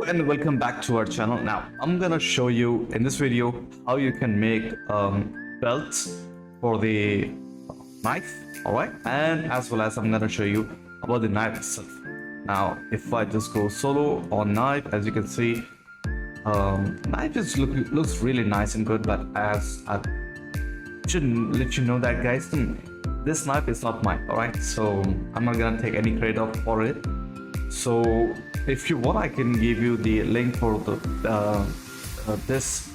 And welcome back to our channel. Now I'm gonna show you in this video how you can make belts for the knife, all right, and as well as I'm gonna show you about the knife itself. Now if I just go solo on knife, as you can see, knife is looks really nice and good, but as I should let you know that, guys, this knife is not mine, all right, so I'm not gonna take any credit for it. So if you want, I can give you the link for the this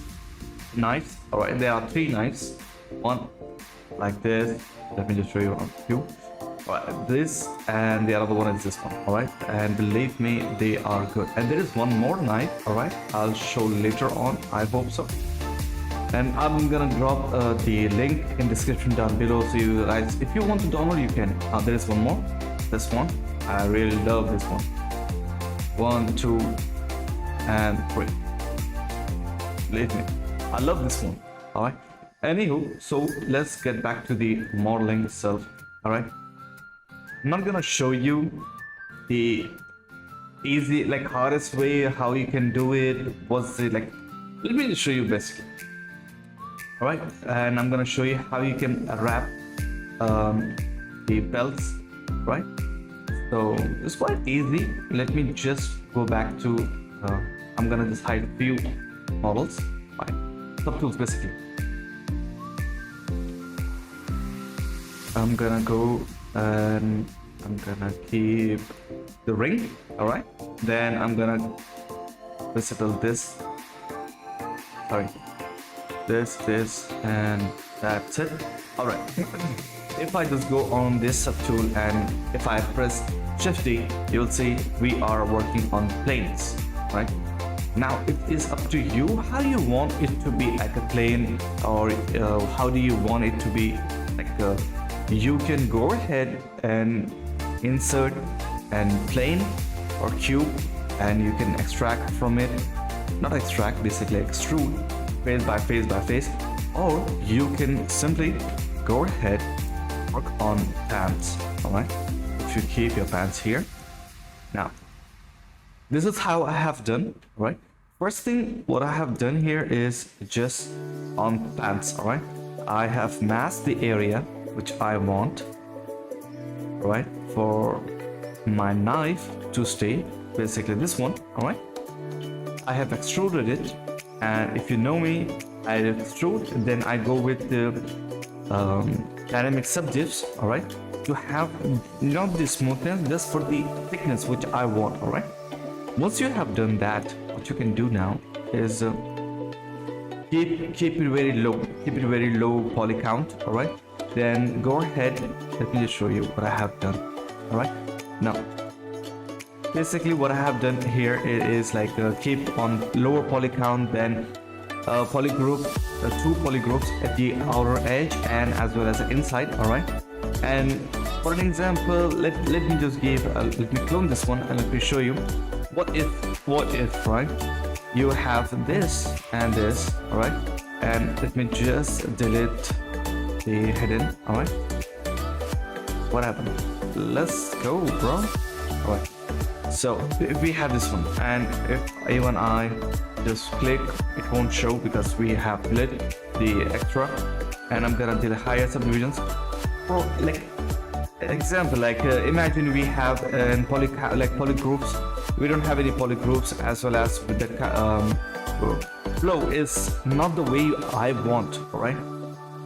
knife. All right, there are three knives, one like this. Let me just show you a few. All right, this, and the other one is this one. All right, and believe me, they are good. And there is one more knife. All right, I'll show later on, I hope so. And I'm gonna drop the link in description down below, so you guys, if you want to download, you can. There is one more, this one. I really love this one. 1, 2, and 3. Believe me, I love this one. All right. Anywho, so let's get back to the modeling itself. All right. I'm not gonna show you the easy, like hardest way how you can do it. What's it like? Let me just show you basically. All right, and I'm gonna show you how you can wrap the belts, right? So it's quite easy. Let me just go back to I'm gonna just hide a few models, right? Subtools basically. I'm gonna go and I'm gonna keep the ring, all right? Then I'm gonna disable this, sorry, this, and that's it. All right. If I just go on this subtool and if I press Shift D, you'll see we are working on planes, right? Now it is up to you how you want it to be, like a plane, or how do you want it to be like you can go ahead and insert and plane or cube, and you can extract from it, not extract, basically extrude face by face by face, or you can simply go ahead work on pants. All right, if you keep your pants here. Now this is how I have done, right? First thing what I have done here is just on pants. All right, I have masked the area which I want, right, for my knife to stay, basically this one. All right, I have extruded it, and if you know me, I extrude, then I go with the dynamic subdivs, all right, to have not the smoothness, just for the thickness which I want. All right, once you have done that, what you can do now is keep it very low poly count. All right, then go ahead, let me just show you what I have done. All right, now basically what I have done here is like keep on lower poly count, then poly group, 2 poly groups at the outer edge and as well as the inside. All right, and for an example, let me just give let me clone this one and let me show you what if right, you have this and this. All right, and let me just delete the hidden. All right, what happened? Let's go, bro. All right, so if we have this one, and if even I just click, it won't show because we have lit the extra, and I'm gonna do the higher subdivisions. For like example, like imagine we have poly groups. We don't have any poly groups, as well as with the flow is not the way I want. All right,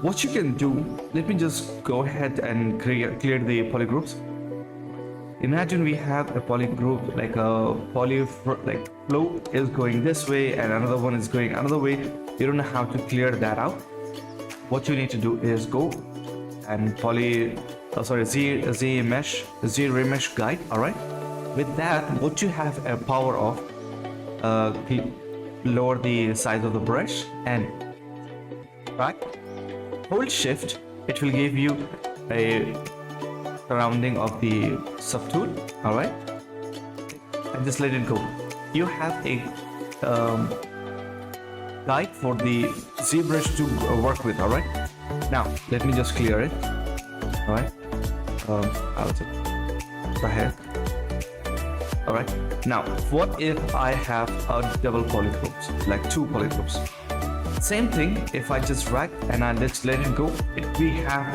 what you can do, let me just go ahead and clear the poly groups. Imagine we have a poly group, like a like flow is going this way and another one is going another way. You don't know how to clear that out. What you need to do is go and Z remesh guide. All right, with that, what you have a power of lower the size of the brush and right, hold shift, it will give you a surrounding of the subtool. All right, and just let it go. You have a guide for the ZBrush to work with. All right, now let me just clear it. All right, I'll just go ahead All right. Now, what if I have a double polygroups, like 2 polygroups? Same thing. If I just drag and I let's let it go, we have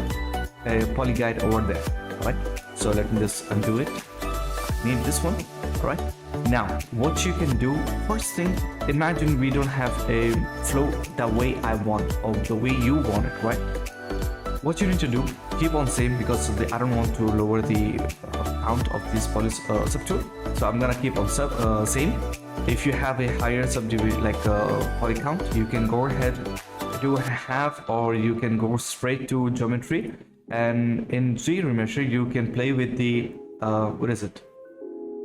a polyguide over there. All right. So let me just undo it. I need this one. All right. Now, what you can do, first thing, imagine we don't have a flow the way I want or the way you want it, right? What you need to do, keep on same, because I don't want to lower the count of this subtool. So I'm gonna keep on same. If you have a higher subdivision like poly count, you can go ahead, do half, or you can go straight to geometry. And in ZRemesher, you can play with the what is it?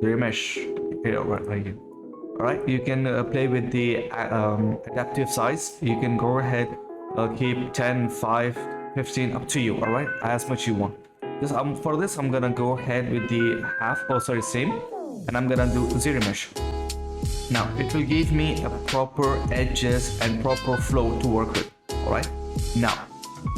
The remesh here, right here. All right, you can play with the adaptive size. You can go ahead, keep 10, 5, 15, up to you. All right, as much you want. For this, I'm gonna go ahead with the half. Oh, sorry, same. And I'm gonna do ZRemesh. Now it will give me a proper edges and proper flow to work with. All right. Now,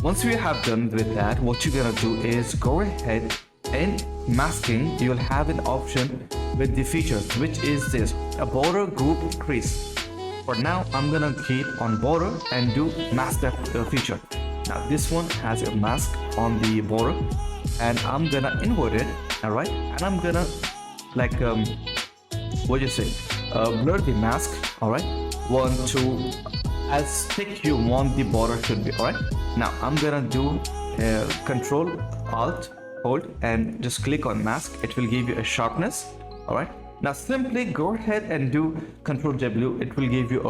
once we have done with that, what you're gonna do is go ahead. In masking, you'll have an option with the features, which is this, a border group crease. For now, I'm gonna keep on border and do mask that feature. Now this one has a mask on the border, and I'm gonna invert it. All right, and I'm gonna like what do you say, blur the mask. All right, 1, 2, as thick you want the border should be. All right, now I'm gonna do Control Alt hold and just click on mask. It will give you a sharpness. All right, now simply go ahead and do Control W. It will give you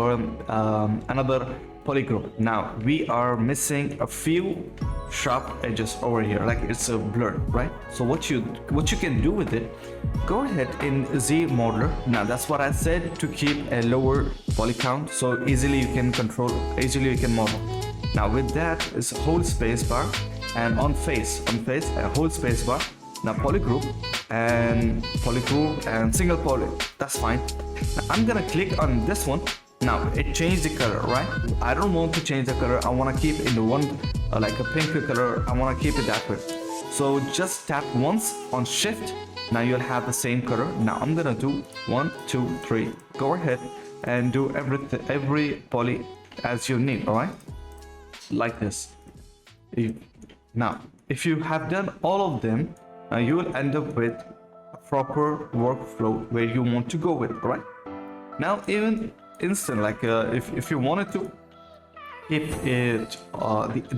another polygroup. Now we are missing a few sharp edges over here, like it's a blur, right? So what you can do with it, go ahead in ZModeler. Now that's what I said, to keep a lower poly count, so easily you can model. Now with that is hold space bar, and on face hold space bar. Now polygroup and single poly, that's fine. Now I'm gonna click on this one. Now it changed the color, right? I don't want to change the color. I want to keep in the one like a pink color. I want to keep it that way. So just tap once on shift. Now you'll have the same color. Now I'm gonna do 1, 2, 3. Go ahead and do every poly as you need. All right, like this. Now if you have done all of them, you will end up with a proper workflow where you want to go with. All right, now even instant, like if you wanted to keep it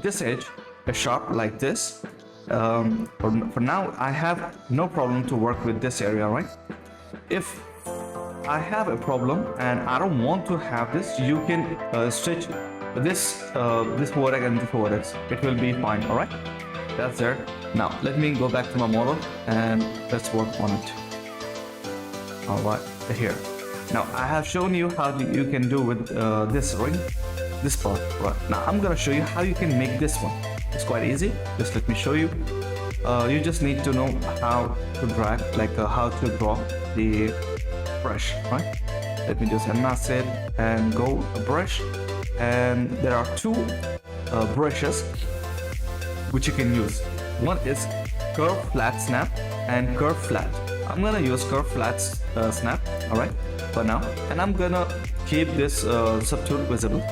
this edge sharp like this, for now I have no problem to work with this area, right? If I have a problem and I don't want to have this, you can stitch this vertex and this vertex. It will be fine. All right, that's there. Now let me go back to my model and let's work on it. All right, here. Now I have shown you how you can do with this ring, this part. Right, now I'm gonna show you how you can make this one. It's quite easy. Just let me show you. You just need to know how to drag, like how to draw the brush, right? Let me just unmask it and go a brush. And there are 2 brushes which you can use. One is curve flat snap and curve flat. I'm gonna use curve flat snap. All right, for now, and I'm gonna keep this subtool visible.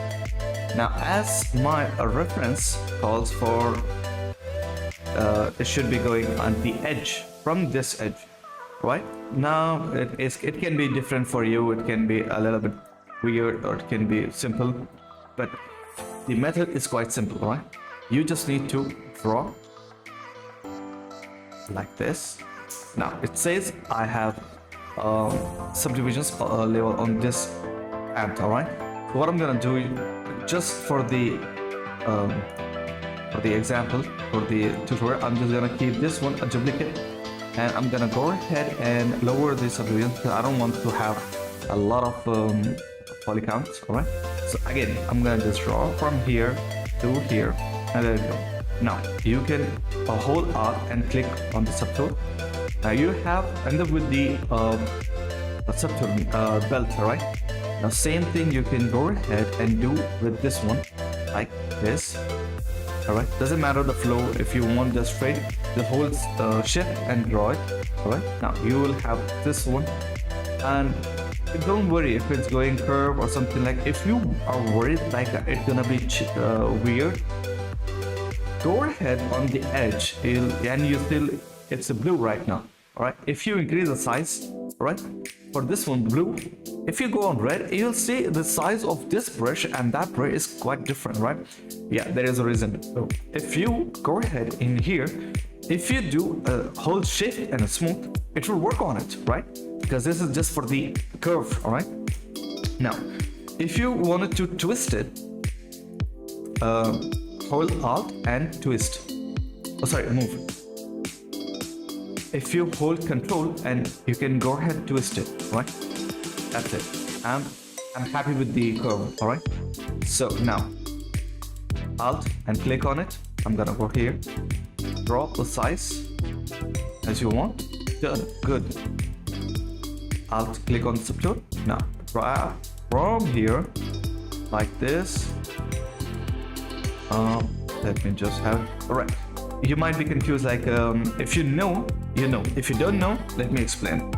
Now as my reference calls for, it should be going on the edge, from this edge, right? Now it can be different for you. It can be a little bit weird, or it can be simple, but the method is quite simple, right? You just need to draw like this. Now it says I have subdivisions level on this ant. All right, so what I'm gonna do, just for the example, for the tutorial, I'm just gonna keep this one a duplicate, and I'm gonna go ahead and lower the subdivision because I don't want to have a lot of poly counts. All right, so again I'm gonna just draw from here to here, and there you go. Now you can hold Alt and click on the subtool. Now you have ended with the subtool belt, right? Now same thing you can go ahead and do with this one, like this. All right, doesn't matter the flow. If you want just straight, just hold shift and draw it. All right, now you will have this one And don't worry if it's going curve or something. Like if you are worried like it's gonna be weird, go ahead on the edge and you still, it's a blue right now. All right, if you increase the size, right, for this one blue, if you go on red, you'll see the size of this brush and that brush is quite different, right? Yeah, there is a reason. So if you go ahead in here, if you do a hold shift and a smooth, it will work on it, right? Because this is just for the curve. All right, now if you wanted to twist it, hold alt and twist. Oh sorry, move. If you hold control and you can go ahead and twist it, right? That's it. I'm happy with the curve. All right, so now alt and click on it. I'm gonna go here, draw the size as you want. Done. Good. Alt click on subtool. Now draw from here like this. Let me just have it. All right, you might be confused, like if you know, you know. If you don't know, let me explain.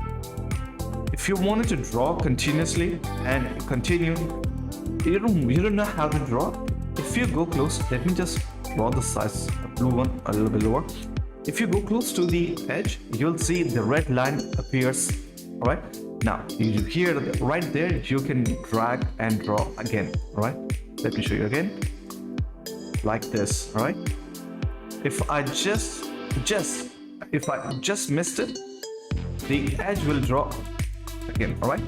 If you wanted to draw continuously and continue, you don't know how to draw. If you go close, let me just draw the size, blue one a little bit lower. If you go close to the edge, you'll see the red line appears. All right, now you here right there, you can drag and draw again. All right, let me show you again, like this. All right, if I just missed it, the edge will draw again. All right,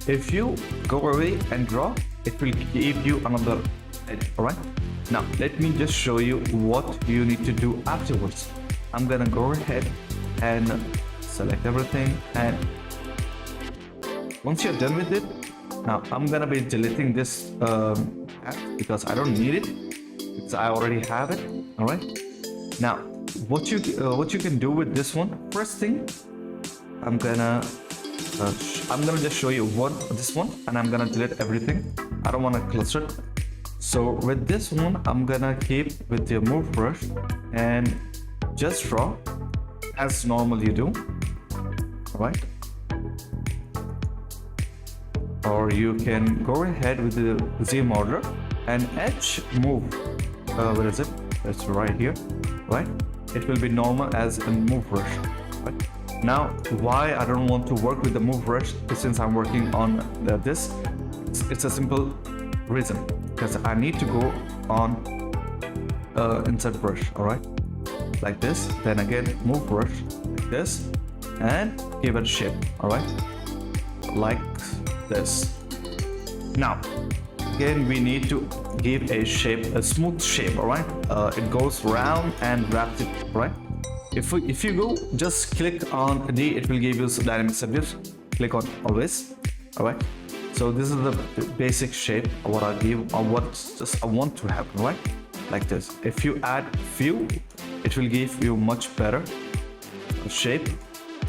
if you go away and draw, it will give you another edge. All right, now let me just show you what you need to do afterwards. I'm gonna go ahead and select everything, and once you're done with it, now I'm gonna be deleting this app because I don't need it, because I already have it. All right, now what you can do with this one, first thing, I'm gonna just show you this one, and I'm gonna delete everything. I don't want to cluster it. So with this one, I'm gonna keep with the move brush and just draw as normal you do. All right, or you can go ahead with the ZModeler and edge move. Where is it? It's right here. Right, it will be normal as a move brush. Right, now why I don't want to work with the move brush, since I'm working on this, it's a simple reason, because I need to go on insert brush. All right, like this, then again move brush like this, and give it a shape. All right, like this. Now again, we need to give a shape, a smooth shape. All right, it goes round and wraps it. Right, if you go just click on D, it will give you dynamic subjects. Click on always. All right, so this is the basic shape of what I give, or what just I want to happen. Right, like this. If you add few, it will give you much better shape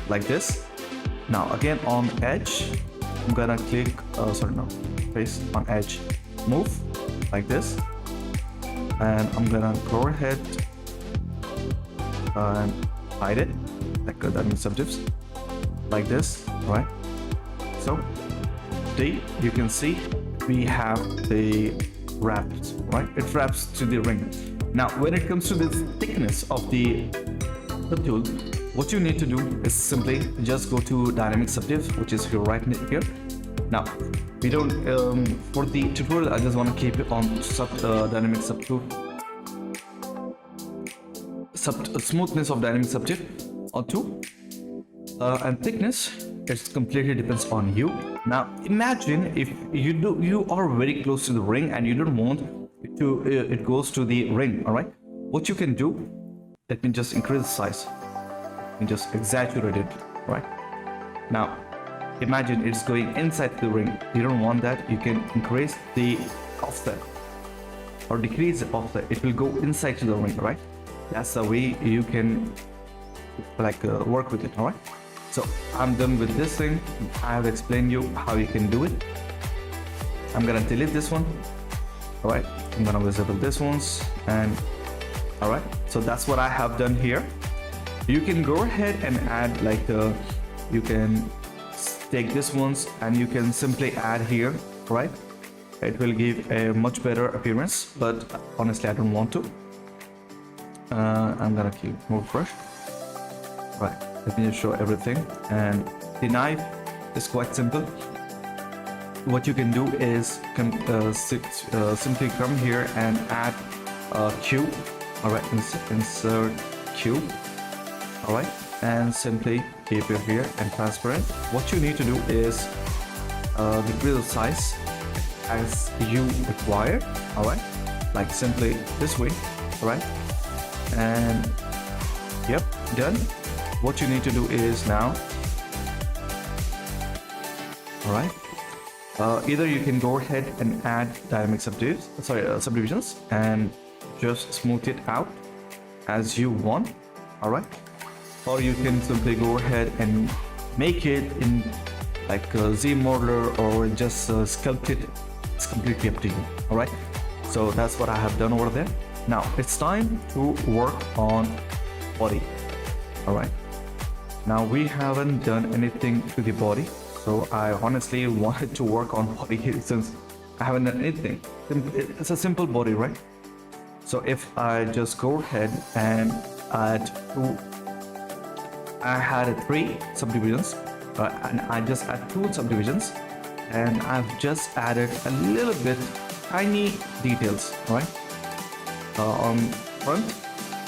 like this. Now again on edge, I'm gonna click face on edge, move like this, and I'm gonna go ahead and hide it, like that means subjects like this. Right, so you can see we have the wrapped. Right, it wraps to the ring. Now when it comes to the thickness of the tool, what you need to do is simply just go to dynamic subject, which is here right here. Now we don't for the tutorial, I just want to keep it on dynamic subtool, smoothness of dynamic subject or 2, and thickness, it completely depends on you. Now imagine if you are very close to the ring and you don't want to it goes to the ring. All right, what you can do, let me just increase the size and just exaggerate it. Right, now imagine it's going inside the ring. You don't want that. You can increase the offset or decrease the offset. It will go inside to the ring. Right, that's the way you can work with it. All right, so I'm done with this thing. I have explained you how you can do it. I'm gonna delete this one. All right, I'm gonna disable this ones, and all right, so that's what I have done here. You can go ahead and add you can take this ones and you can simply add here, right? It will give a much better appearance, but honestly I don't want to. I'm gonna keep more brush. Right, let me just show everything. And the knife is quite simple. What you can do is simply come here and add a cube. All right, insert cube. All right, and simply keep it here and transparent. What you need to do is decrease the size as you require. All right, like simply this way. All right, and yep, done. What you need to do is now, all right, either you can go ahead and add dynamic subdivisions and just smooth it out as you want. All right, or you can simply go ahead and make it in like ZModeler or just sculpt it. It's completely up to you. All right, so that's what I have done over there. Now it's time to work on body. All right, now we haven't done anything to the body, so I honestly wanted to work on body here since I haven't done anything. It's a simple body, right? So if I just go ahead and add I had 3 subdivisions, and I just add 2 subdivisions, and I've just added a little bit tiny details, right? On front,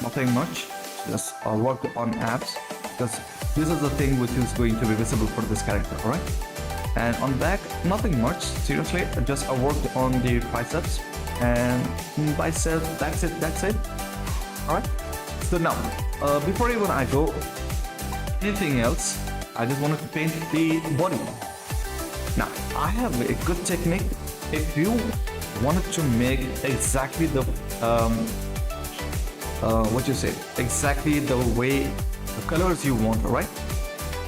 nothing much, just work on abs, because this is the thing which is going to be visible for this character, alright? And on back, nothing much, seriously, just I worked on the biceps and bicep, that's it, alright? So now, before even I go anything else, I just wanted to paint the body. Now, I have a good technique. If you wanted to make exactly the exactly the way the colors you want, right?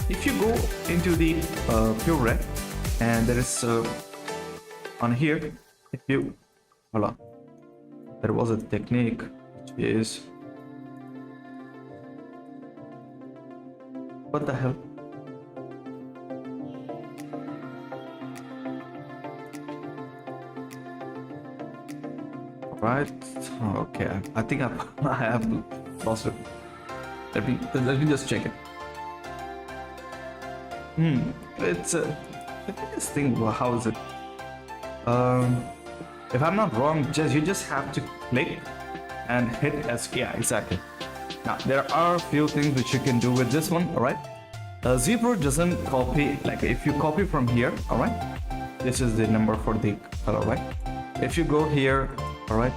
If you go into the pure red, and there is on here, if you voila, there was a technique which is, what the hell? Right, okay, I think I have lost it. Let me just check it. It's this thing, how is it? If I'm not wrong, you just have to click and hit S. Yeah, exactly. Now there are a few things which you can do with this one. All right, ZBrush doesn't copy, like if you copy from here, all right, this is the number for the color, right? If you go here, all right,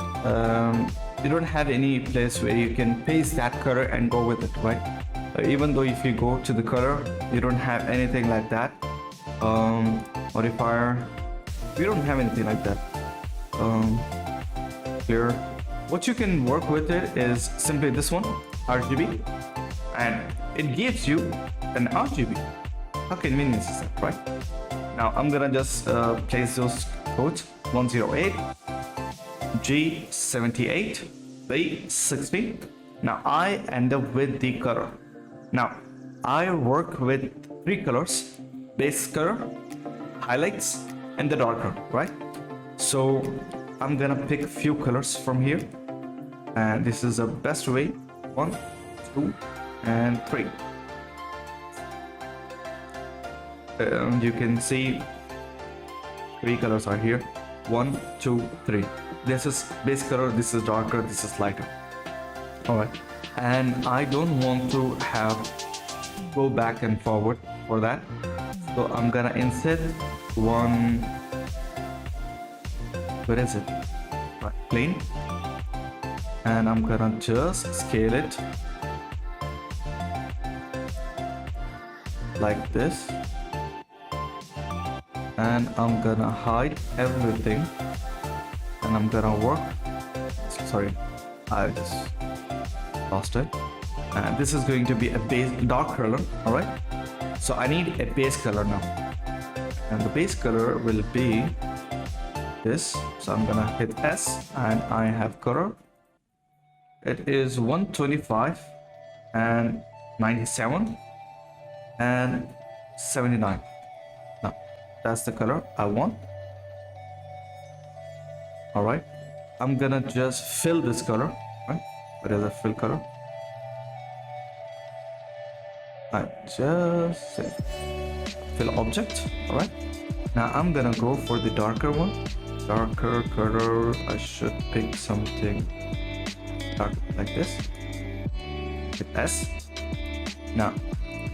you don't have any place where you can paste that color and go with it, right? Even though if you go to the color, you don't have anything like that. Modifier, we don't have anything like that. Clear. What you can work with it is simply this one, RGB, and it gives you an RGB. How convenient is that, right? Now I'm gonna just place those codes: 108, G78, B60. Now I end up with the color. Now I work with 3 colors: base color, highlights, and the darker, right? So I'm gonna pick a few colors from here, and this is the best way. 1, 2, and 3. You can see 3 colors are here. 1, 2, 3. This is base color, this is darker, this is lighter. All right, and I don't want to go back and forward for that, so I'm gonna insert one. Where is it? Right, plane, and I'm gonna just scale it like this, and I'm gonna hide everything, and I'm gonna work. Sorry, I just lost it. And this is going to be a base dark color. All right, so I need a base color now, and the base color will be this. So I'm gonna hit S, and I have color. It is 125 and 97 and 79. That's the color I want. All right, I'm gonna just fill this color, right? What is a fill color? I just say fill object. All right, now I'm gonna go for the darker one. Darker color, I should pick something dark like this. Hit S. Now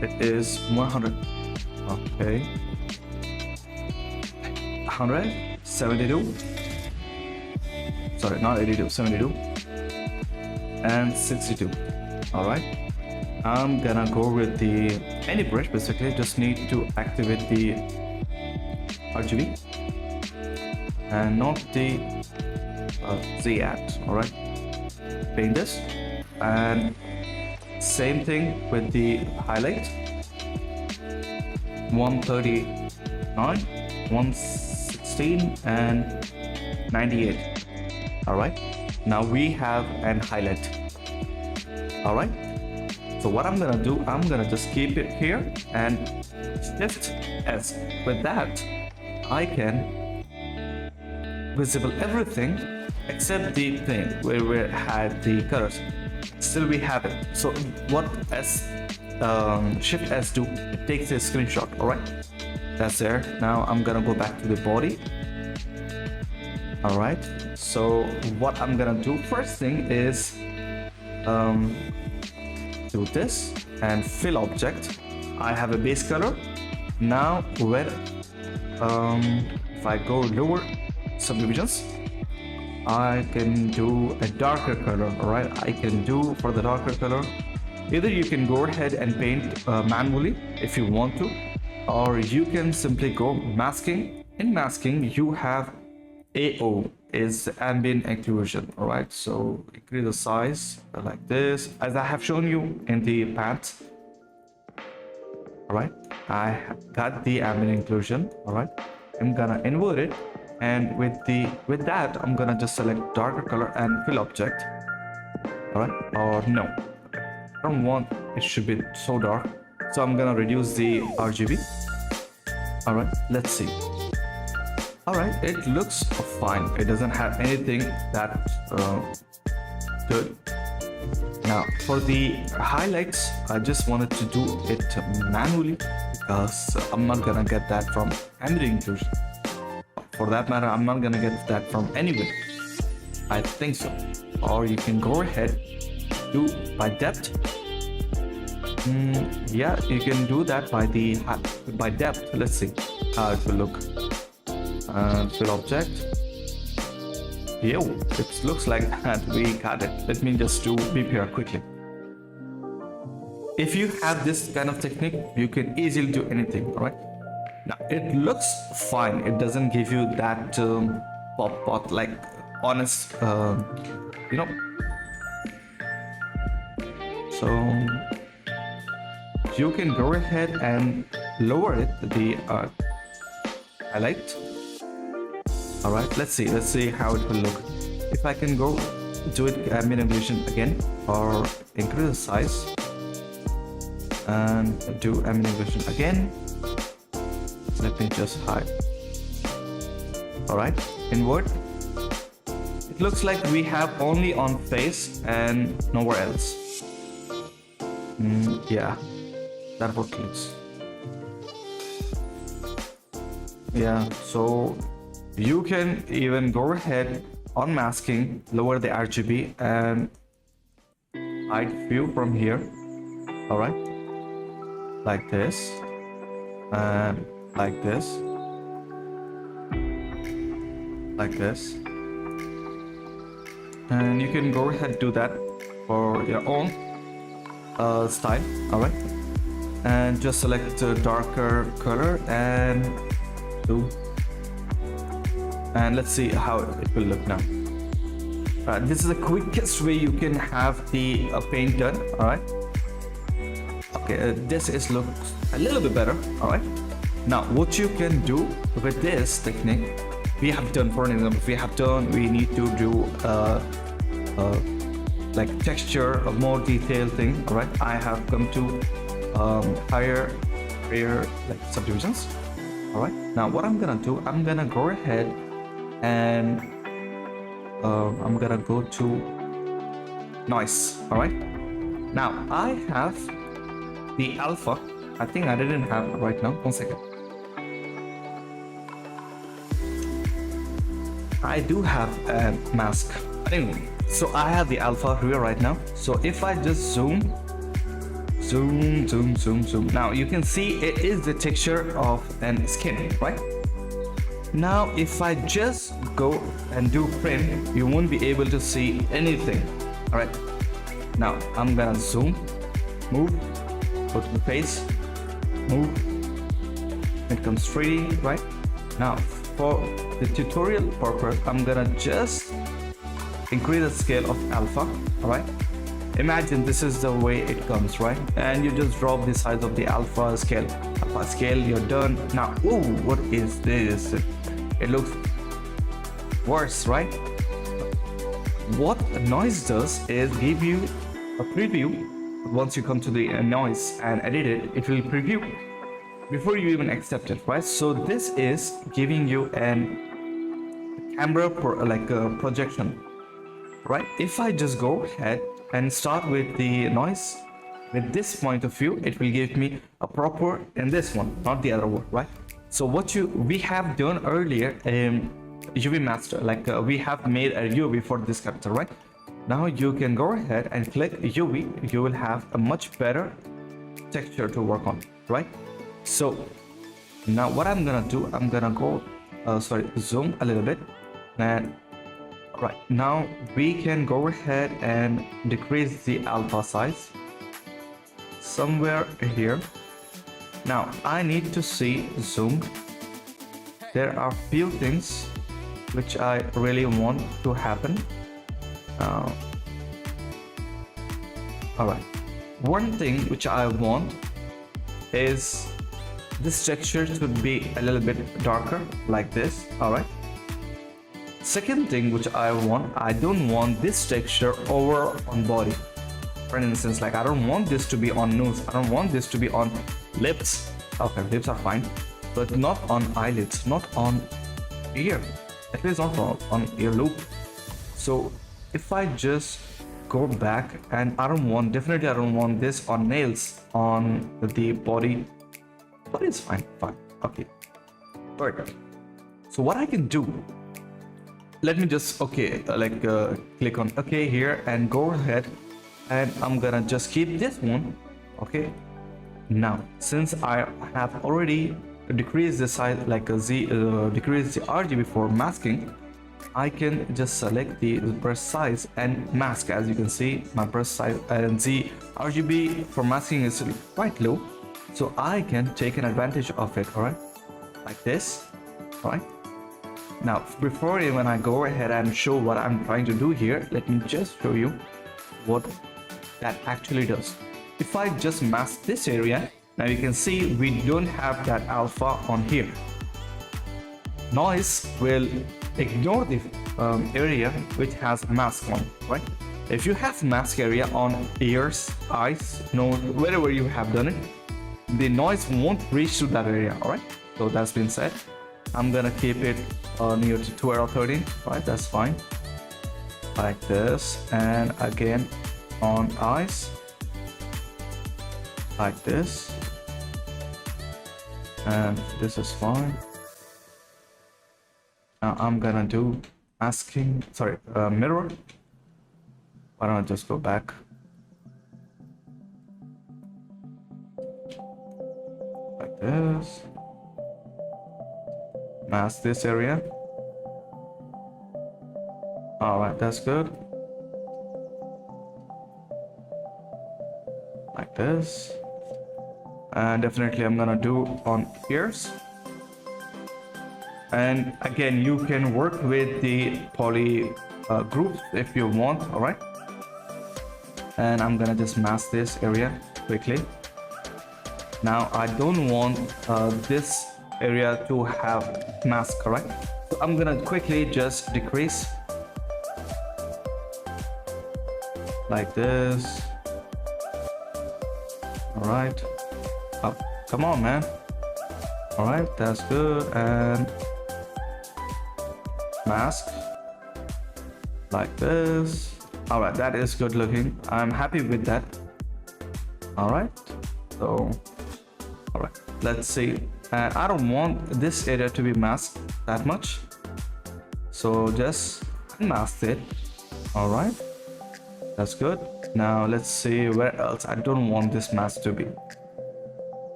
it is 100. Okay, 172. Sorry, not 82, 72 and 62. All right, I'm gonna go with the any brush. Basically just need to activate the RGB and not the Z add. All right, paint this, and same thing with the highlight. 139, 116 and 98. All right, now we have an highlight. All right, so what I'm gonna do, I'm gonna just keep it here and shift S. With that I can visible everything except the plane where we had the colors. Still we have it. So what S shift S do, it takes a screenshot. All right, that's there. Now I'm gonna go back to the body. All right, so what I'm gonna do first thing is do this and fill object. I have a base color. Now when if I go lower subdivisions, I can do a darker color. All right, I can do for the darker color, either you can go ahead and paint manually if you want to, or you can simply go masking. In masking you have AO is ambient occlusion. All right, so increase the size like this as I have shown you in the path. All right, I got the ambient occlusion. All right, I'm gonna invert it, and with that I'm gonna just select darker color and fill object. All right, or no, I don't want it should be so dark, so I'm gonna reduce the RGB. All right, let's see. All right, it looks fine. It doesn't have anything that good. Now for the highlights, I just wanted to do it manually because I'm not gonna get that from ambient occlusion. For that matter, I'm not gonna get that from anywhere. I think so. Or you can go ahead, do by depth. Yeah, you can do that by depth. Let's see how it will look. Fill object. Yo, it looks like that we got it. Let me just do BPR quickly. If you have this kind of technique, you can easily do anything. All right. Now it looks fine. It doesn't give you that pop like honest, you know. So you can go ahead and lower it, the highlight. All right, let's see how it will look. If I can go do it ambient occlusion again, or increase the size and do ambient occlusion again. Let me just hide. All right, invert. It looks like we have only on face and nowhere else. Yeah, that what looks. Yeah, so you can even go ahead on masking, lower the RGB and hide view from here. All right, like this and like this, like this, and you can go ahead do that for your own style. All right, and just select a darker color and do, and let's see how it will look now. This is the quickest way you can have the paint done. All right, okay, this is looks a little bit better. All right, now what you can do with this technique, we have done, for an example, we need to do like texture, a more detailed thing. All right, I have come to higher like subdivisions. All right, now what I'm gonna do, I'm gonna go ahead and I'm gonna go to noise. All right, now I have the alpha. I think I didn't have it right now. 1 second. I do have a mask. Anyway, so I have the alpha here right now. So if I just zoom. Now you can see it is the texture of an skin, right? Now if I just go and do print, you won't be able to see anything. All right. Now I'm gonna zoom, move, go to the face, move. It comes 3D, right? Now for the tutorial purpose, I'm gonna just increase the scale of alpha. All right. Imagine this is the way it comes, right? And you just drop the size of the alpha scale. Alpha scale, you're done. Now, ooh, what is this? It looks worse, right? What noise does is give you a preview. Once you come to the noise and edit it, it will preview before you even accept it, right? So this is giving you an camera like a projection, right? If I just go ahead and start with the noise with this point of view, it will give me a proper in this one, not the other one, right? So what we have done earlier UV master, like we have made a UV for this character, right? Now you can go ahead and click UV. You will have a much better texture to work on, right? So now what I'm gonna do, I'm gonna go zoom a little bit, and right now we can go ahead and decrease the alpha size somewhere here. Now I need to see zoom. There are few things which I really want to happen. All right, one thing which I want is this texture should be a little bit darker like this. All right, second thing which I don't want this texture over on body. For instance, like I don't want this to be on nose, I don't want this to be on lips. Okay, lips are fine, but not on eyelids, not on ear, at least not on ear loop. So if I just go back, and definitely I don't want this on nails, on the body. Body is fine, okay, perfect. So what I can do, let me just click on okay here and go ahead, and I'm gonna just keep this one. Okay, now since I have already decreased the size, like decrease the RGB for masking, I can just select the brush size and mask. As you can see, my brush size and the RGB for masking is quite low, so I can take an advantage of it. All right, like this. All right, now before even I go ahead and show what I'm trying to do here, let me just show you what that actually does. If I just mask this area, now you can see we don't have that alpha on here. Noise will ignore the area which has mask on, right? If you have mask area on ears, eyes, nose, wherever you have done it, the noise won't reach to that area. All right, so that's been said. I'm gonna keep it near to 12 or 13. Right, that's fine, like this. And again on eyes, like this, and this is fine. Now I'm gonna do masking, mirror. Why don't I just go back? Like this. Mask this area. All right, that's good. Like this. And definitely I'm gonna do on ears. And again, you can work with the poly groups if you want. All right, and I'm gonna just mask this area quickly. Now I don't want this area to have mask, correct? So I'm gonna quickly just decrease like this. All right, up, come on, man. All right, that's good. And mask like this. All right, that is good looking. I'm happy with that. All right, so all right, let's see. And I don't want this area to be masked that much, so just unmask it. All right, that's good. Now let's see where else I don't want this mask to be.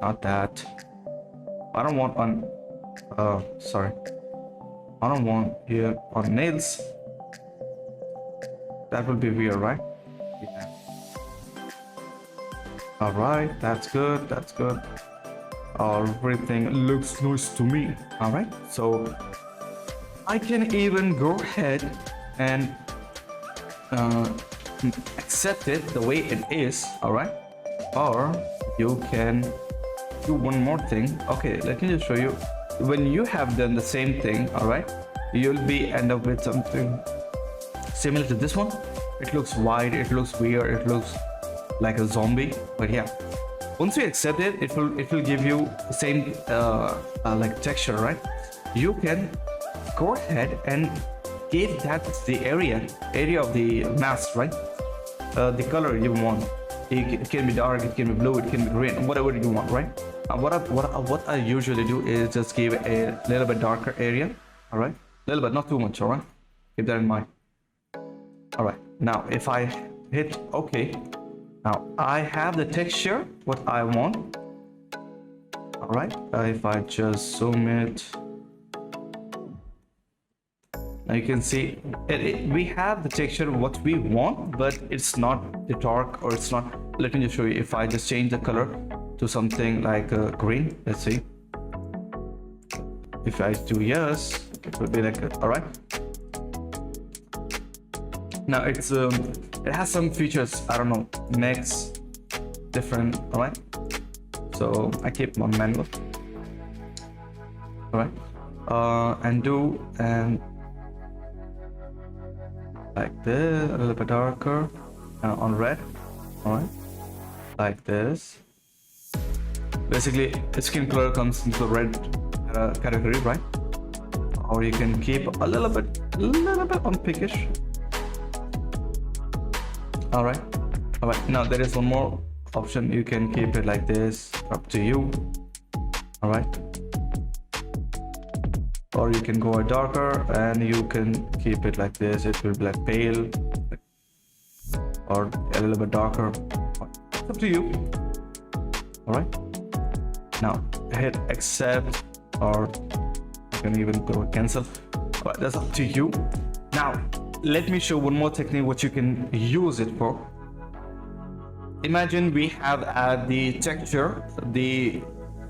Not that. I don't want on sorry, I don't want here on nails. That will be weird, right? Yeah. All right, that's good, that's good. Everything looks nice to me. All right, so I can even go ahead and accept it the way it is. All right, or you can do one more thing. Okay, let me just show you. When you have done the same thing, all right, you'll be end up with something similar to this one. It looks wide, it looks weird, it looks like a zombie, but yeah, once you accept it, it will give you the same like texture, right? You can go ahead and give that the area of the mask, right? The color you want. It can be dark, it can be blue, it can be green, whatever you want, right? What I usually do is just give a little bit darker area. All right, a little bit, not too much. All right, keep that in mind. All right, now if I hit OK, now I have the texture what I want. All right, if I just zoom it, now you can see we have the texture what we want, but it's not the dark, or it's not. Let me just show you. If I just change the color to something like green, let's see. If I do yes, it would be like all right. Now it's it has some features, I don't know, makes different. All right, so I keep my manual. All right, undo and like this, a little bit darker on red. All right, like this. Basically, skin color comes into the red category, right? Or you can keep a little bit on pinkish. All right. Now there is one more option. You can keep it like this. Up to you. All right. Or you can go darker, and you can keep it like this. It will be like pale, or a little bit darker. It's up to you. All right. Now hit accept, or you can even go cancel. But that's up to you. Now let me show one more technique what you can use it for. Imagine we have the texture,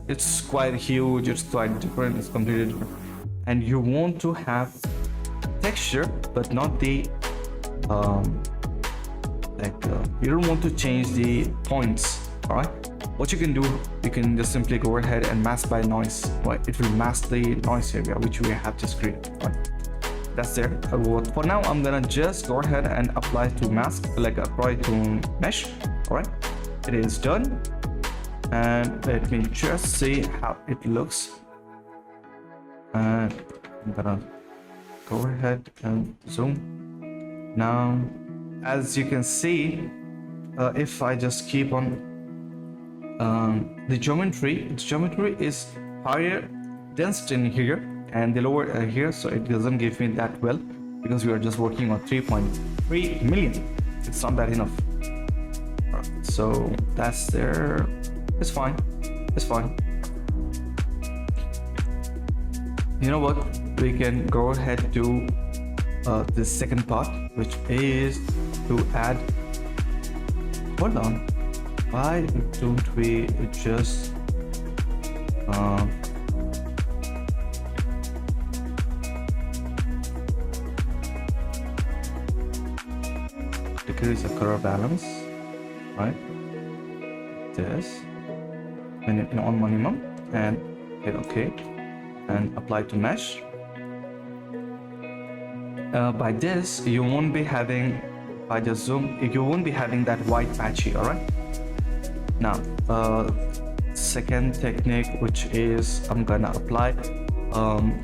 it's quite huge, it's quite different, it's completely different, and you want to have texture but not the you don't want to change the points. All right, what you can do, you can just simply go ahead and mask by noise, right? It will mask the noise area which we have just created, right? That's there. For now, I'm gonna just go ahead and apply to mask, like apply to mesh. All right, it is done, and let me just see how it looks. And I'm gonna go ahead and zoom. Now, as you can see, if I just keep on the geometry is higher density in here and the lower here, so it doesn't give me that well because we are just working on 3.3 million. It's not that enough. Right, so that's there. It's fine. It's fine. You know what? We can go ahead to the second part, which is to add. Hold on. Why don't we just decrease the color balance, right? This on minimum, and hit OK and apply to mesh. By this you won't be having, by just zoom, you won't be having that white patchy. All right, now second technique, which is I'm gonna apply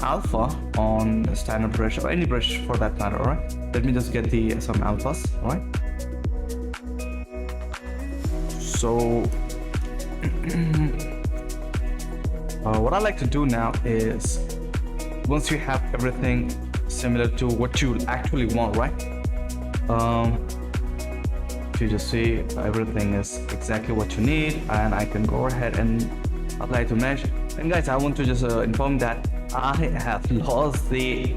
alpha on a standard brush or any brush for that matter. All right, let me just get the some alphas. All right, so what I like to do now is, once you have everything similar to what you actually want, right, you just see everything is exactly what you need, and I can go ahead and apply to mesh. And guys, I want to just inform that I have lost the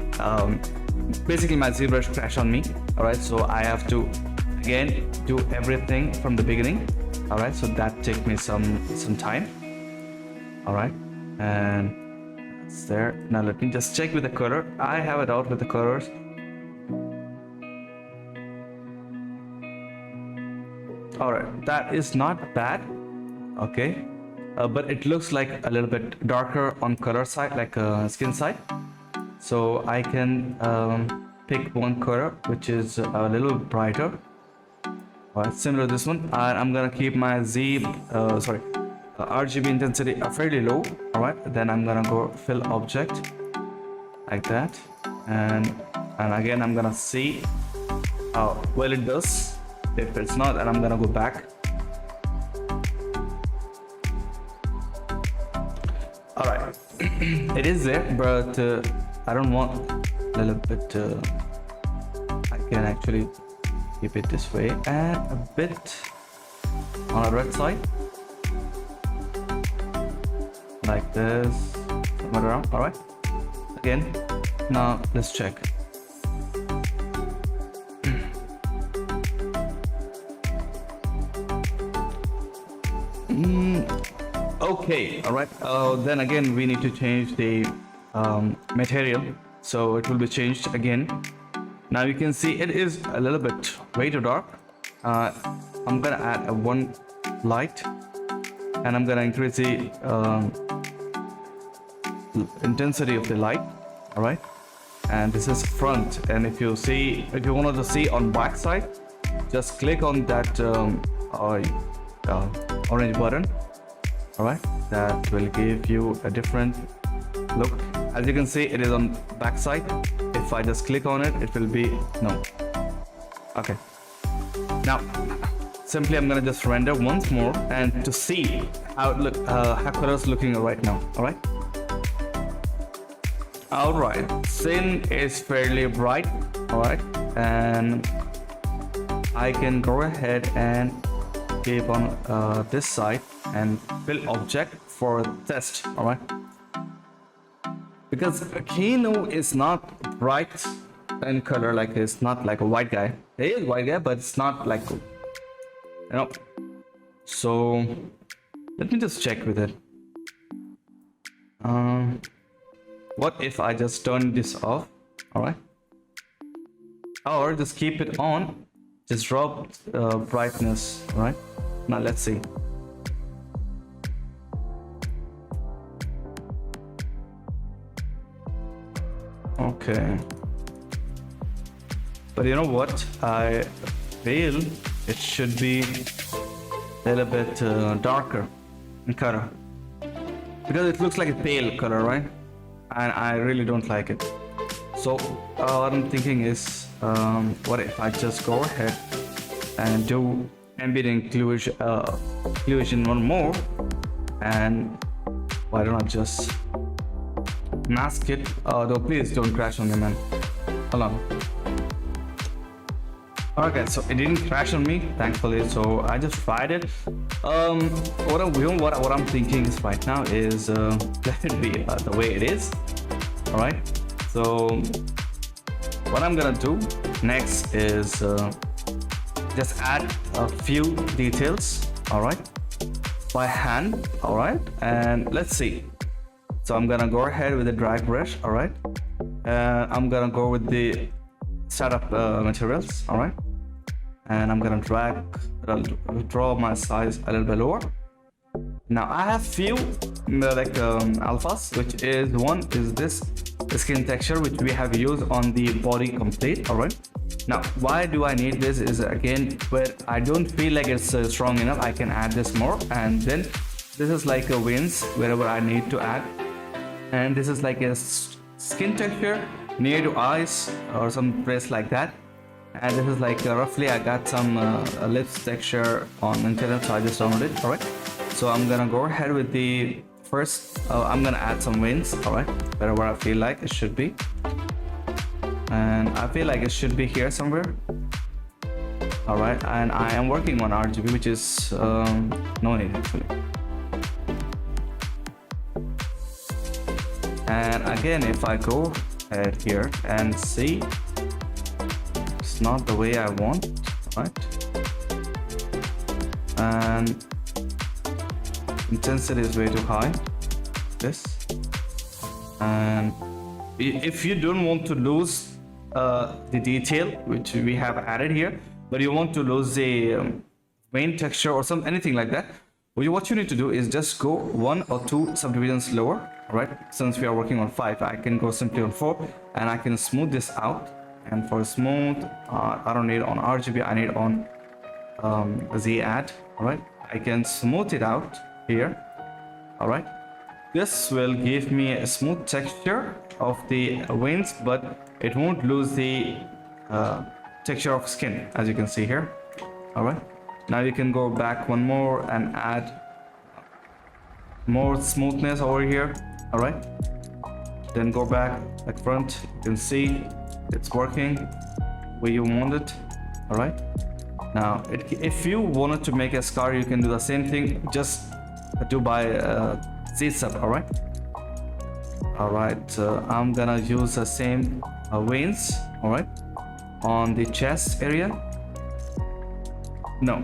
basically my ZBrush crashed on me. All right, so I have to again do everything from the beginning. All right, so that takes me some time. All right, and it's there. Now let me just check with the color. I have it out with the colors. All right, that is not bad. Okay, but it looks like a little bit darker on color side, like skin side. So I can pick one color which is a little brighter. All right, similar to this one, and I'm gonna keep my RGB intensity fairly low. All right, then I'm gonna go fill object like that, and again I'm gonna see how well it does. If it's not, then I'm gonna go back. All right, it is there, but I don't want a little bit. I can actually keep it this way and a bit on the red side, like this, somewhere around. All right. Again, now let's check. Okay, all right, then again we need to change the material, so it will be changed again. Now you can see it is a little bit way too dark. I'm gonna add one light, and I'm gonna increase the intensity of the light. All right, and this is front, and if you wanted to see on back side, just click on that orange button. All right, that will give you a different look. As you can see, it is on back side. If I just click on it, it will be no. Okay, now simply I'm gonna just render once more and to see how it look, how colors looking right now. All right, sin is fairly bright. All right, and I can go ahead and keep on this side and fill object for test. All right, because Kano is not bright in color, like it's not like a white guy. He is white guy, but it's not like, you know. So let me just check with it. What if I just turn this off? All right, or just keep it on, just drop brightness. All right, now let's see. Okay, but you know what, I feel it should be a little bit darker in color, because it looks like a pale color, right? And I really don't like it. So what I'm thinking is, what if I just go ahead and do ambient occlusion one more, and why don't I just mask it? Though please don't crash on me, man. Hold on. Okay, so it didn't crash on me, thankfully. So I just tried it. What I'm thinking is right now is let it be the way it is. All right. So what I'm gonna do next is just add a few details. All right, by hand. All right, and let's see. So I'm gonna go ahead with the drag brush. All right, and I'm gonna go with the setup materials. All right, and I'm gonna draw my size a little bit lower. Now I have few alphas, which is one is this skin texture, which we have used on the body complete. All right, now why do I need this is again where I don't feel like it's strong enough, I can add this more, and then this is like a wings wherever I need to add, and this is like a skin texture near to eyes or some place like that. And this is like roughly I got some lips texture on internet, so I just downloaded it. All right, so I'm gonna go ahead with the first. I'm gonna add some wings. All right, wherever I feel like it should be, and I feel like it should be here somewhere. All right, and I am working on RGB, which is no need actually. And again, if I go ahead here and see, it's not the way I want, right? And intensity is way too high, this. And if you don't want to lose the detail which we have added here, but you want to lose the main texture or anything like that, what you need to do is just go 1 or 2 subdivisions lower. Right, since we are working on 5, I can go simply on 4 and I can smooth this out. And for smooth, I don't need on RGB, I need on Z add. All right, I can smooth it out here. All right, this will give me a smooth texture of the wings, but it won't lose the texture of skin, as you can see here. All right, now you can go back one more and add more smoothness over here. All right, then go back like front. You can see it's working where you want it. All right, now if you wanted to make a scar, you can do the same thing, just do by Z-sub. All right, I'm gonna use the same veins. All right, on the chest area. No,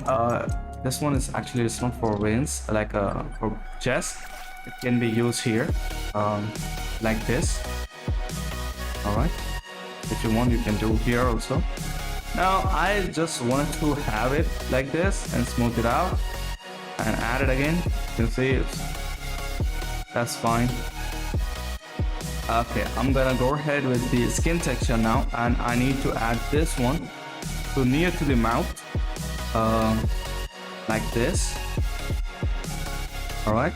this one is actually, it's not for veins, like for chest. It can be used here, like this. All right, if you want, you can do here also. Now I just wanted to have it like this and smooth it out and add it again. You can see that's fine. Okay, I'm gonna go ahead with the skin texture now, and I need to add this one to near to the mouth, like this. All right,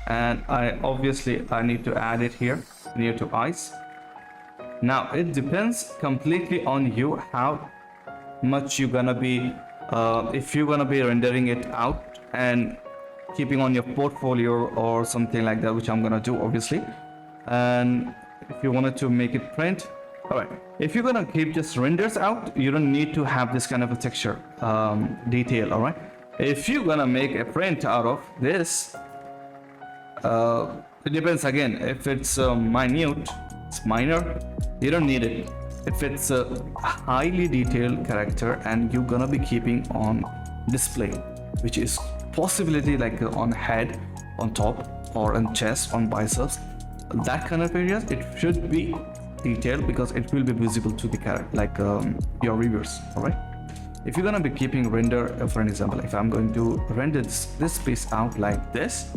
and I need to add it here near to eyes. Now it depends completely on you how much you're gonna be if you're gonna be rendering it out and keeping on your portfolio or something like that, which I'm gonna do obviously. And if you wanted to make it print, all right, if you're gonna keep just renders out, you don't need to have this kind of a texture detail. All right, if you're gonna make a print out of this, it depends again. If it's minute, it's minor, you don't need it. If it's a highly detailed character and you're gonna be keeping on display, which is possibility like on head, on top, or on chest, on biceps, that kind of areas, it should be detailed because it will be visible to the character, like your reviewers. All right, if you're gonna be keeping render, for an example, if I'm going to render this piece out like this,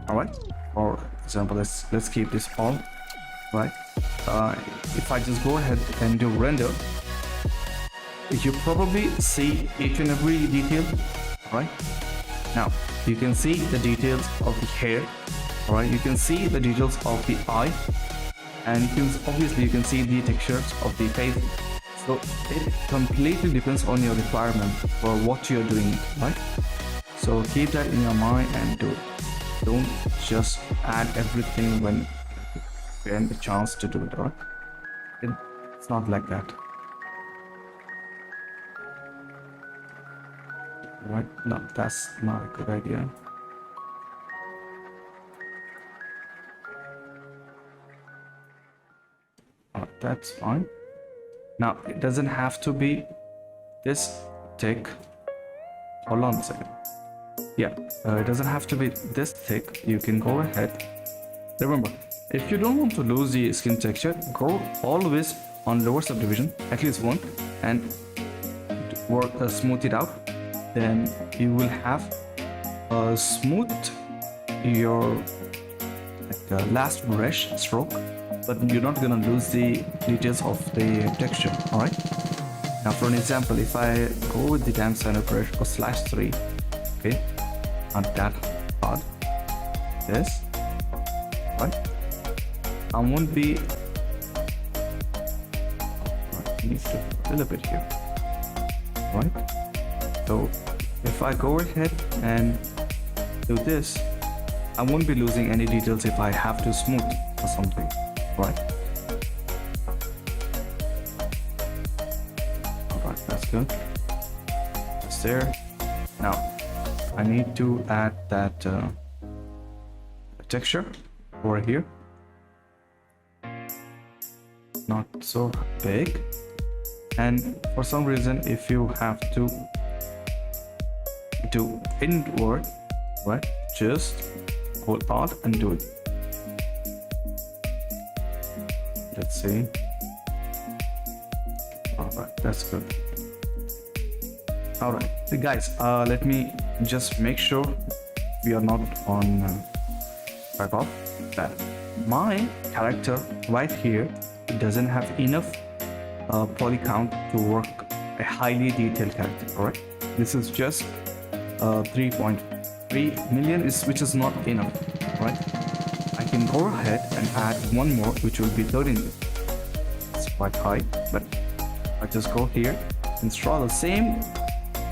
all right, for example, let's keep this all right. If I just go ahead and do render, you probably see each and every detail. All right, now you can see the details of the hair. All right, you can see the details of the eye, and you can see the textures of the face. So it completely depends on your requirement for what you're doing, right? So keep that in your mind and do it. Don't just add everything when you get a chance to do it. All right, it's not like that. All right, no, that's not a good idea. That's fine. Now it doesn't have to be this thick. Hold on a second. Yeah, it doesn't have to be this thick. You can go ahead. Remember, if you don't want to lose the skin texture, go always on lower subdivision, at least one, and work smooth it out. Then you will have smooth your last brush stroke, but you're not gonna lose the details of the texture. All right, now for an example, if I go with the dam center brush or /3, okay, not that hard, this, right? I won't be need to a little bit here, right? So if I go ahead and do this, I won't be losing any details if I have to smooth or something, right? Alright, that's good. It's there. Now I need to add that texture over here. Not so big, and for some reason if you have to do inward, right, just hold Alt and do it. Let's see. All right, that's good. All right, so guys, let me just make sure we are not on back off that my character right here doesn't have enough poly count to work a highly detailed character. All right, this is just 3.3 million, which is not enough, right? I can go ahead and add one more, which will be 13. It's quite high, but I just go here and draw the same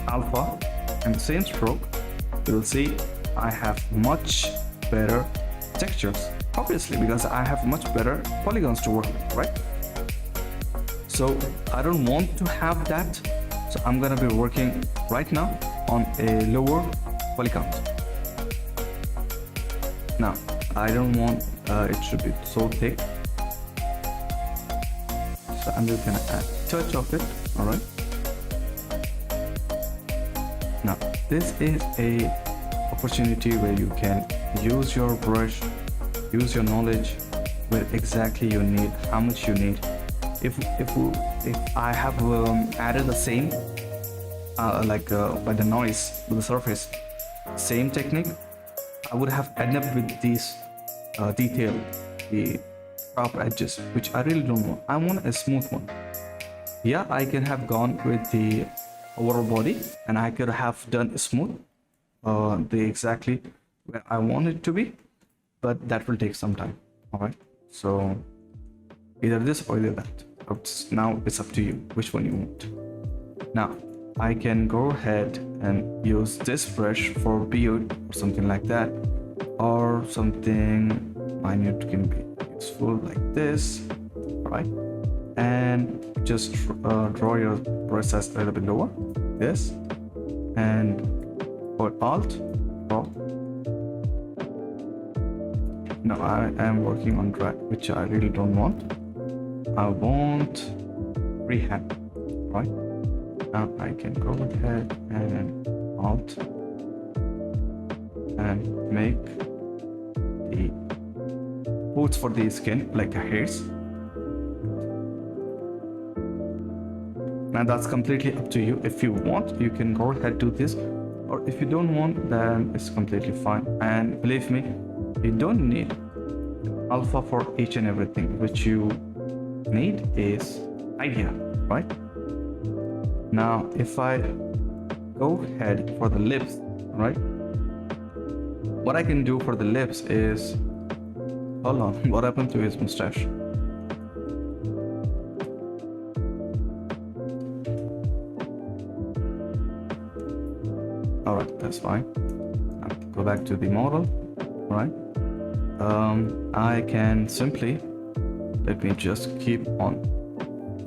alpha and the same stroke. You will see I have much better textures, obviously, because I have much better polygons to work with, right? So I don't want to have that, so I'm gonna be working right now on a lower poly count. Now I don't want it should be so thick, so I'm just gonna add a touch of it. All right, now this is a opportunity where you can use your brush, use your knowledge where exactly you need, how much you need. If I have added the same by the noise to the surface, same technique, I would have ended up with these detail, the sharp edges, which I really don't want. I want a smooth one. Yeah, I can have gone with the overall body and I could have done smooth, the exactly where I want it to be, but that will take some time. All right, so either this or either that. Now it's up to you which one you want. Now I can go ahead and use this brush for beard or something like that, or something minute can be useful like this, right? And just draw your brush size a little bit lower, this, and hold Alt, draw. Now I am working on drag, which I really don't want. I want freehand, right? Now I can go ahead and Alt and make the boots for the skin like hairs. Now that's completely up to you. If you want, you can go ahead do this, or if you don't want, then it's completely fine. And believe me, you don't need alpha for each and everything. Which you need is idea, right? Now if I go ahead for the lips, right, what I can do for the lips is, hold on, what happened to his mustache? All right, that's fine. I'll go back to the model, right? I can simply, let me just keep on,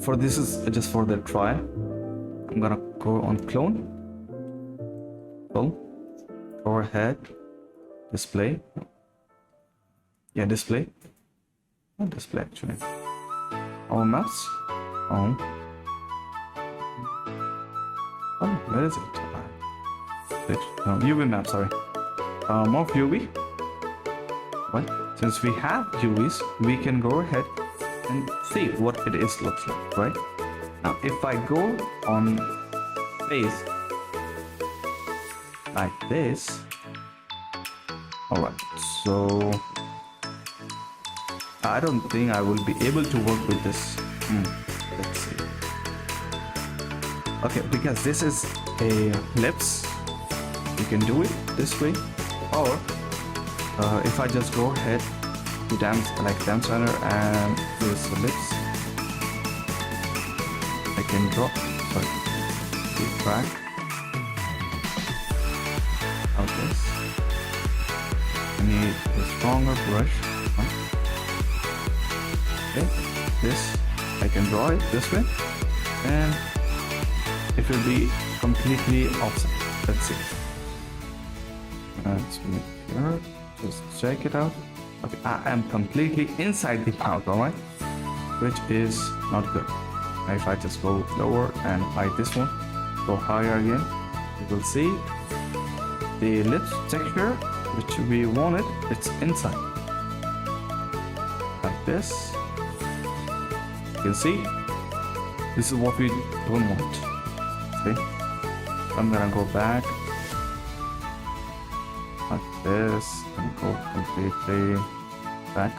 for this is just for the trial. I'm gonna go on clone, go ahead, display, yeah, display, not display actually, all maps, oh, where is it? No, UV map, sorry, more UV, right? Since we have UVs, we can go ahead and see what it is looks like, right? Now if I go on face like this, all right, so I don't think I will be able to work with this. Let's see. Okay, because this is a lips, you can do it this way, or if I just go ahead to like dam center and use the lips, I can drop, sorry, the track out this. I need a stronger brush. Okay, this I can draw it this way, and it will be completely offset. Let's see. Let's make sure. Just check it out. Okay, I am completely inside the mouth, alright? Which is not good. If I just go lower and hide this one, go higher again, you will see the lips texture which we wanted, it's inside. Like this. You can see, this is what we don't want. See? I'm gonna go back like this and go completely back.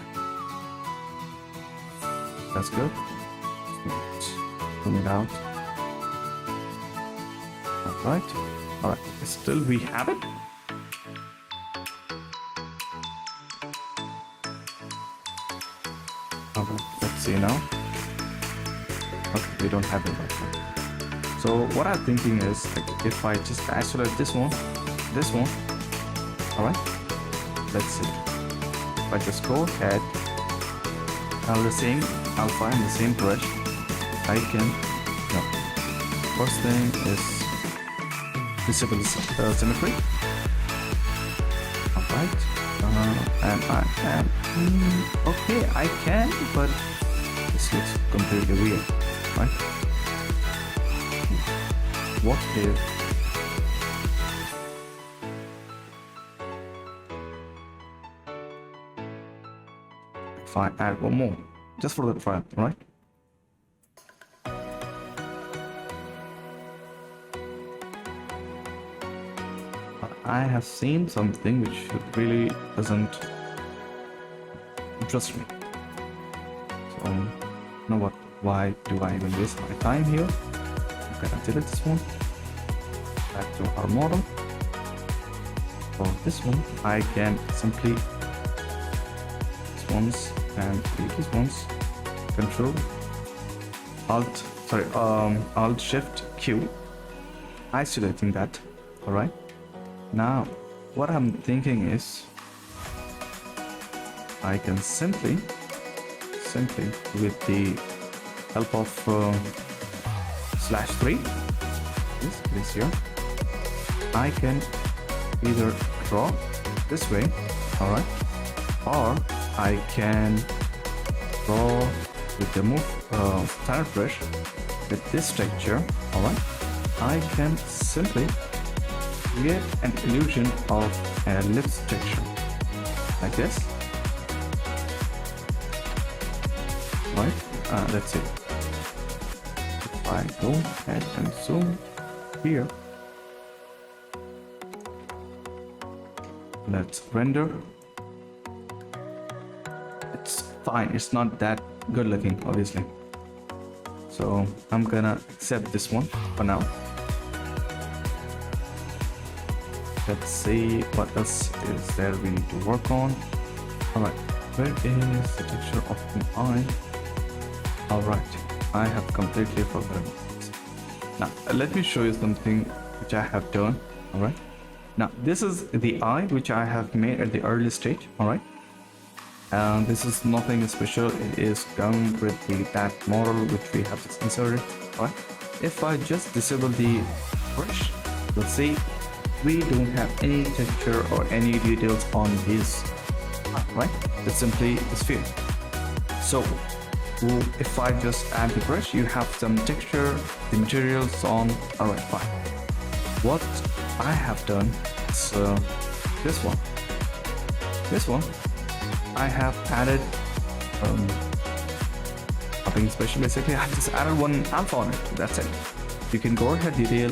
That's good. Zoom it out. Alright. Still we have it. Okay, let's see now. Okay, we don't have it right now. So what I'm thinking is, like, if I just isolate this one, alright, let's see. If I just go ahead, now the same alpha and the same brush, I can, no. First thing is disable the symmetry. Alright, and I am, okay, I can, but this looks completely weird, right? What if I add one more, just for the trial, right? I have seen something which really doesn't interest me. So, you know what? Why do I even waste my time here? I'm gonna delete this one. Back to our model. For this one, I can simply these ones and these ones. Control Alt Shift Q, isolating that. All right. Now, what I'm thinking is, I can simply with the help of /3, this here, I can either draw this way, all right, or I can draw with the standard brush with this texture, all right. I can simply create an illusion of a lips texture like this, right? Let's see. If I go ahead and zoom here, let's render. It's fine, it's not that good looking, obviously, so I'm gonna accept this one for now. Let's see what else is there we need to work on. Alright, where is the texture of the eye? Alright, I have completely forgotten this. Now, let me show you something which I have done. Alright, now this is the eye which I have made at the early stage. Alright, and this is nothing special. It is done with that model which we have just inserted. Alright, if I just disable the brush, you'll see we don't have any texture or any details on his eye, right? It's simply a sphere. So if I just add the brush, you have some texture, the materials on. Alright, fine. What I have done is this one I have added nothing special. Basically, I just added one alpha on it. That's it. You can go ahead, detail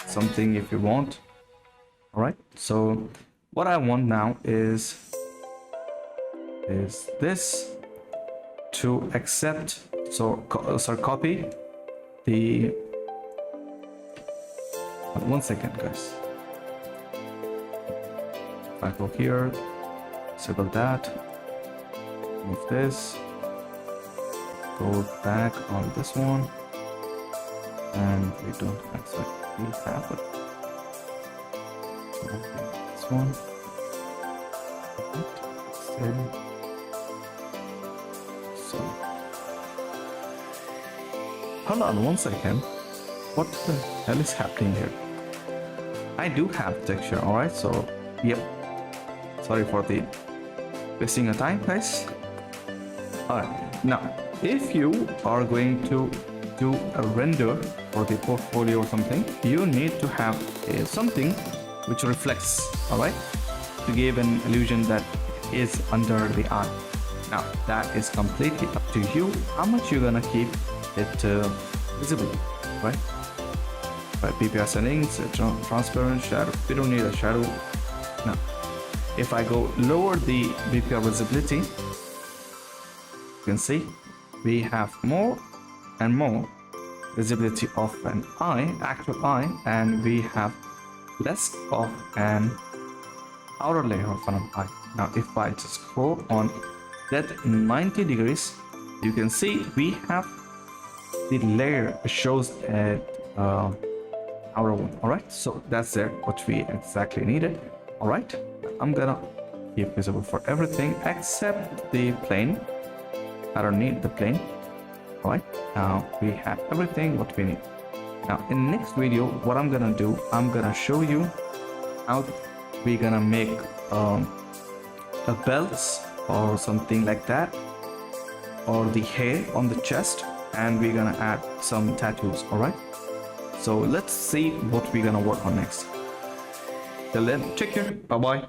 something if you want. Alright, so what I want now is this to accept, so copy the, one second guys, if I go here, disable that, move this, go back on this one, and we don't exactly have it. So this one, so hold on one second. What the hell is happening here? I do have texture, alright, so yep. Sorry for the wasting of time, guys. Alright, now if you are going to do a render for the portfolio or something, you need to have something which reflects, alright, to give an illusion that is under the eye. Now that is completely up to you how much you're gonna keep it visible, right? By PPR settings, transparent shadow. We don't need a shadow. Now, if I go lower the BPR visibility, you can see we have more and more visibility of an eye, actual eye, and we have less of an outer layer of an eye. Now, if I just go on that 90 degrees, you can see we have the layer shows at outer one. All right, so that's there what we exactly needed. All right, I'm gonna keep visible for everything except the plane. I don't need the plane. All right, now we have everything what we need. Now in the next video, what I'm gonna do, I'm gonna show you how we're gonna make a belts or something like that, or the hair on the chest, and we're gonna add some tattoos. All right, so let's see what we're gonna work on next. Till then, take care. Bye bye.